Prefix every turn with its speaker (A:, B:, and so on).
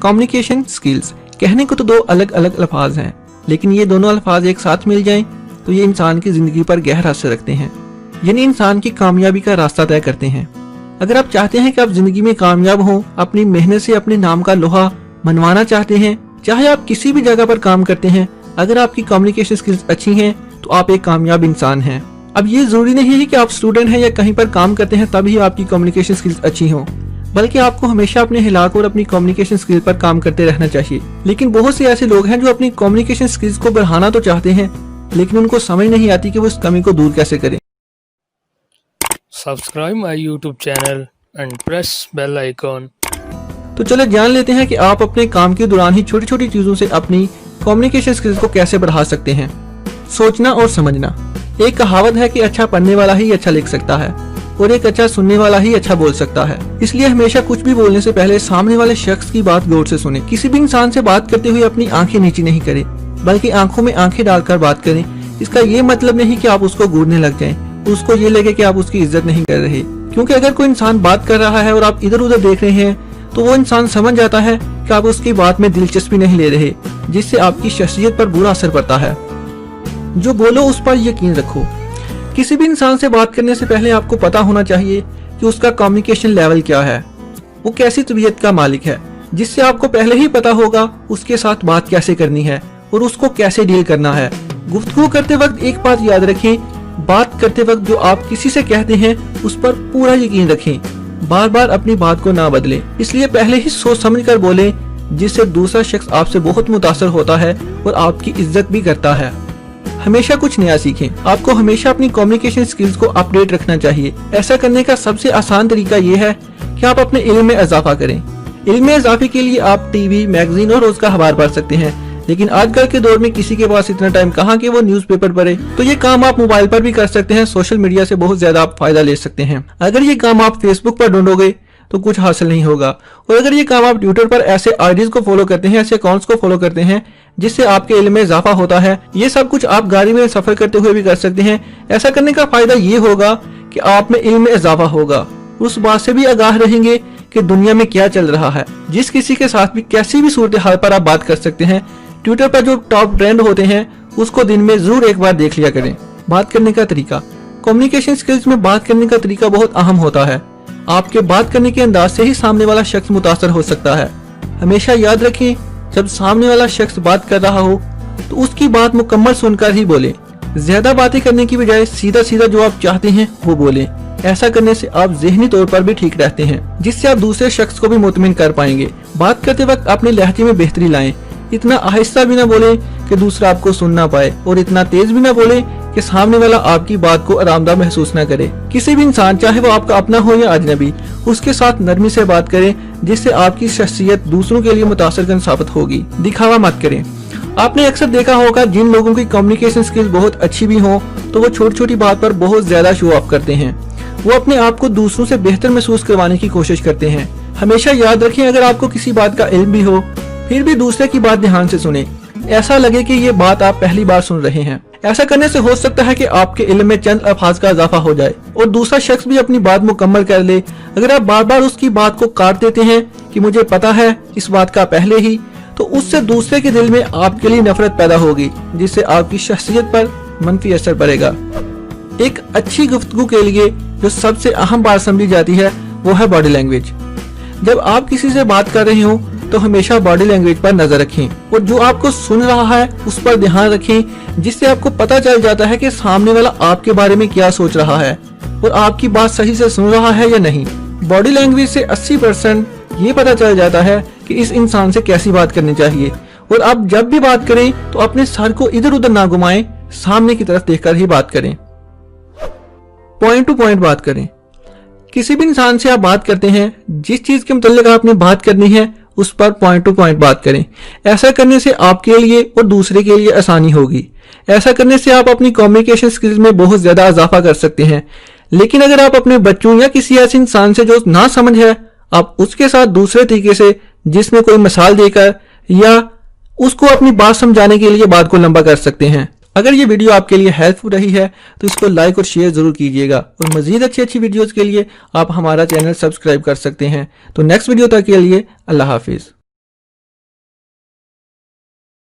A: Communication skills कहने को तो दो अलग अलग अल्फाज हैं, लेकिन ये दोनों अल्फाज एक साथ मिल जाएं तो ये इंसान की जिंदगी पर गहरा असर रखते हैं, यानी इंसान की कामयाबी का रास्ता तय करते हैं। अगर आप चाहते हैं कि आप जिंदगी में कामयाब हों, अपनी मेहनत से अपने नाम का लोहा मनवाना चाहते हैं, चाहे आप किसी भी जगह पर काम करते हैं, अगर आपकी कम्युनिकेशन स्किल्स अच्छी हैं तो आप एक कामयाब इंसान हैं। अब ये जरूरी नहीं है कि आप स्टूडेंट हैं या कहीं पर काम करते हैं तभी आपकी कम्युनिकेशन स्किल्स अच्छी हों, बल्कि आपको हमेशा अपने हिलाक और अपनी कम्युनिकेशन स्किल्स पर काम करते रहना चाहिए। लेकिन बहुत से ऐसे लोग हैं जो अपनी कम्युनिकेशन स्किल्स को बढ़ाना तो चाहते हैं, लेकिन उनको समझ नहीं आती कि वो इस कमी को दूर कैसे करें।
B: Subscribe my YouTube channel and press bell icon.
A: तो चलो जान लेते हैं कि आप अपने काम के दौरान ही छोटी छोटी चीजों से अपनी कम्युनिकेशन स्किल्स को कैसे बढ़ा सकते हैं। सोचना और समझना। एक कहावत है कि अच्छा पढ़ने वाला ही अच्छा लिख सकता है और एक अच्छा सुनने वाला ही अच्छा बोल सकता है। इसलिए हमेशा कुछ भी बोलने से पहले सामने वाले शख्स की बात गौर से सुने। किसी भी इंसान से बात करते हुए अपनी आंखें नीची नहीं करें, बल्कि आंखों में आंखें डालकर बात करें। इसका ये मतलब नहीं कि आप उसको घूरने लग जाएं, उसको ये लगे कि आप उसकी इज्जत नहीं कर रहे। क्योंकि अगर कोई इंसान बात कर रहा है और आप इधर उधर देख रहे हैं तो वो इंसान समझ जाता है कि आप उसकी बात में दिलचस्पी नहीं ले रहे, जिससे आपकी शख्सियत पर बुरा असर पड़ता है। जो बोलो उस पर यकीन रखो। किसी भी इंसान से बात करने से पहले आपको पता होना चाहिए कि उसका कम्युनिकेशन लेवल क्या है, वो कैसी तबीयत का मालिक है, जिससे आपको पहले ही पता होगा उसके साथ बात कैसे करनी है और उसको कैसे डील करना है। गुफ्तगू करते वक्त एक बात याद रखें, बात करते वक्त जो आप किसी से कहते हैं उस पर पूरा यकीन रखें, बार बार अपनी बात को ना बदलें। इसलिए पहले ही सोच समझ कर बोलें, जिससे दूसरा शख्स आपसे बहुत मुतासर होता है और आपकी इज्जत भी करता है। हमेशा कुछ नया सीखें। आपको हमेशा अपनी कम्युनिकेशन स्किल्स को अपडेट रखना चाहिए। ऐसा करने का सबसे आसान तरीका ये है कि आप अपने इल्म में इजाफा करें। इल्म में इजाफे के लिए आप टीवी, मैगजीन और रोज का अखबार पढ़ सकते हैं, लेकिन आजकल के दौर में किसी के पास इतना टाइम कहाँ कि वो न्यूज़पेपर पढ़े। तो ये काम आप मोबाइल पर भी कर सकते हैं। सोशल मीडिया से बहुत ज्यादा आप फायदा ले सकते हैं। अगर ये काम आप फेसबुक पर ढूंढोगे तो कुछ हासिल नहीं होगा, और अगर ये काम आप ट्विटर पर ऐसे आईडीज को फॉलो करते हैं, ऐसे अकाउंट्स को फॉलो करते हैं जिससे आपके इल्म में इजाफा होता है, ये सब कुछ आप गाड़ी में सफर करते हुए भी कर सकते हैं। ऐसा करने का फायदा ये होगा कि आप में इल्म में इजाफा होगा, उस बात से भी आगाह रहेंगे कि दुनिया में क्या चल रहा है। जिस किसी के साथ भी कैसी भी सूरत हाल पर आप बात कर सकते हैं। ट्विटर पर जो टॉप ट्रेंड होते हैं उसको दिन में जरूर एक बार देख लिया करें। बात करने का तरीका। कम्युनिकेशन स्किल्स में बात करने का तरीका बहुत अहम होता है। आपके बात करने के अंदाज से ही सामने वाला शख्स मुतासर हो सकता है। हमेशा याद रखें, जब सामने वाला शख्स बात कर रहा हो तो उसकी बात मुकम्मल सुनकर ही बोलें। ज्यादा बातें करने की बजाय सीधा सीधा जो आप चाहते हैं वो बोलें। ऐसा करने से आप ज़हनी तौर पर भी ठीक रहते हैं, जिससे आप दूसरे शख्स को भी मुतमिन कर पाएंगे। बात करते वक्त अपने लहजे में बेहतरी लाएं। इतना आहिस्ता भी ना बोले कि दूसरा आपको सुन ना पाए, और इतना तेज भी ना बोले कि सामने वाला आपकी बात को आरामदाह महसूस ना करे। किसी भी इंसान, चाहे वो आपका अपना हो या अजनबी, उसके साथ नरमी से बात करें, जिससे आपकी शख्सियत दूसरों के लिए मुतासरकन साबित होगी। दिखावा मत करें। आपने अक्सर देखा होगा, जिन लोगों की कम्युनिकेशन स्किल्स बहुत अच्छी भी हो तो वो छोटी छोटी बात पर बहुत ज्यादा शो ऑफ करते हैं। वो अपने आप को दूसरों से बेहतर महसूस करवाने की कोशिश करते हैं। हमेशा याद रखें, अगर आपको किसी बात का इल्म भी हो फिर भी दूसरे की बात ध्यान से सुने। ऐसा लगे कि ये बात आप पहली बार सुन रहे हैं। ऐसा करने से हो सकता है कि आपके इल्म में चंद अल्फाज का इजाफा हो जाए और दूसरा शख्स भी अपनी बात मुकम्मल कर ले। अगर आप बार बार उसकी बात को काट देते हैं कि मुझे पता है इस बात का पहले ही, तो उससे दूसरे के दिल में आपके लिए नफरत पैदा होगी, जिससे आपकी शख्सियत पर मनफी असर पड़ेगा। एक अच्छी गुफ्तगू के लिए जो सबसे अहम बात समझी जाती है वो है बॉडी लैंग्वेज। जब आप किसी से बात कर रहे हो तो हमेशा बॉडी लैंग्वेज पर नजर रखें और जो आपको सुन रहा है उस पर ध्यान रखें, जिससे आपको पता चल जाता है कि सामने वाला आपके बारे में क्या सोच रहा है और आपकी बात सही से सुन रहा है या नहीं। बॉडी लैंग्वेज से 80% ये पता चल जाता है कि इस इंसान से कैसी बात करनी चाहिए। और आप जब भी बात करें तो अपने सर को इधर उधर ना घुमाएं, सामने की तरफ देखकर ही बात करें। पॉइंट टू पॉइंट बात करें। किसी भी इंसान से आप बात करते हैं, जिस चीज के मुताल्लिक आपने बात करनी है उस पर पॉइंट टू पॉइंट बात करें। ऐसा करने से आपके लिए और दूसरे के लिए आसानी होगी। ऐसा करने से आप अपनी कम्युनिकेशन स्किल्स में बहुत ज्यादा इजाफा कर सकते हैं। लेकिन अगर आप अपने बच्चों या किसी ऐसे इंसान से जो ना समझ है, आप उसके साथ दूसरे तरीके से, जिसमें कोई मिसाल देकर या उसको अपनी बात समझाने के लिए बात को लंबा कर सकते हैं। अगर ये वीडियो आपके लिए हेल्पफुल रही है तो इसको लाइक और शेयर जरूर कीजिएगा, और मजीद अच्छी वीडियोस के लिए आप हमारा चैनल सब्सक्राइब कर सकते हैं। तो नेक्स्ट वीडियो तक के लिए अल्लाह हाफिज।